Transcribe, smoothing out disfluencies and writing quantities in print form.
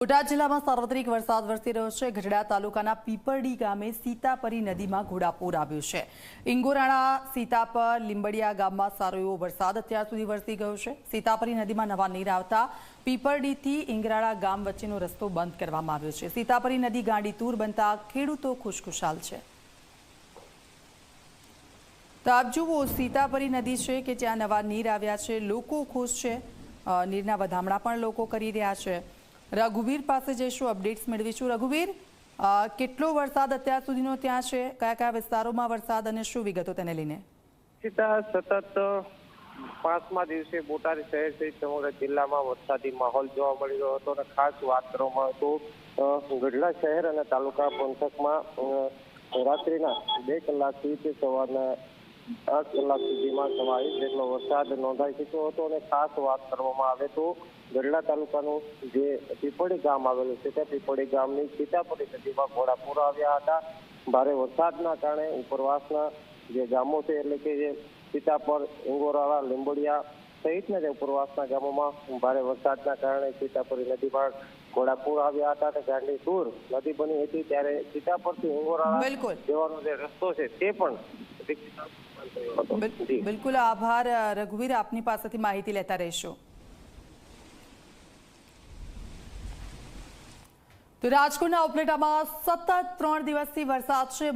બોટાદ જિલ્લામાં સાર્વત્રિક વરસાદ વરસી રહ્યો છે। ગઢડા તાલુકાના પીપરડી ગામે સીતાપરી નદીમાં ઘોડાપૂર આવ્યું છે। ઇંગોરાણા સીતાપર લીંબડિયા ગામમાં સારો એવો વરસાદ અત્યાર સુધી વરસી ગયો છે। સીતાપરી નદીમાં નવા નીર આવતા પીપરડીથી ઇંગરાળા ગામ વચ્ચેનો રસ્તો બંધ કરવામાં આવ્યો છે। સીતાપરી નદી ગાંડીતુર બનતા ખેડૂતો ખુશખુશાલ છે। તો આપ જુઓ, સીતાપરી નદી છે કે જ્યાં નવા નીર આવ્યા છે, લોકો ખુશ છે। નીરના વધામણા પણ લોકો કરી રહ્યા છે। રઘુવીર પાસે જઈશું, અપડેટ્સ મેળવીશું। રઘુવીર, કેટલો વરસાદ અત્યાર સુધીનો ત્યાં છે, કયા કયા વિસ્તારોમાં વરસાદ અને શું વિગતો તેને લઈને? સતત 5મા દિવસે બોટાદ શહેર સહિત સમગ્ર જિલ્લામાં વરસાદી માહોલ જોવા મળી રહ્યો હતો અને ખાસ વાત કરવામાં તો ગઢડા શહેર અને તાલુકા પંથકમાં રાત્રિના 2 કલાકથી સવારના 8 કલાક સુધીમાં 27 જેટલો વરસાદ નોંધાઈ ચૂક્યો હતો અને ખાસ વાત કરવામાં આવે તો ગઢડા તાલુકાનું જે પીપળી ગામ આવેલું છે તે પીપળી ગામની સીતાપરી નદીમાં ઘોડાપૂર આવ્યા હતા। ભારે વરસાદના કારણે ઉપરવાસના જે ગામો છે એટલે કે જે સીતાપર, ઇંગોરાળા, લીંબડિયા સહિતના જે ઉપરવાસના ગામોમાં ભારે વરસાદના કારણે સીતાપરી નદીમાં ઘોડાપૂર આવ્યા હતા અને ગાંડીતુર નદી બની હતી। ત્યારે સીતાપરથી ઇંગોરાળા જવાનો જે રસ્તો છે તે પણ બિલકુલ આભાર રઘુવીર, આપની પાસેથી માહિતી લેતા રહીશું। તો રાજકોટના ઉપલેટામાં સતત 3 દિવસથી વરસાદ છે।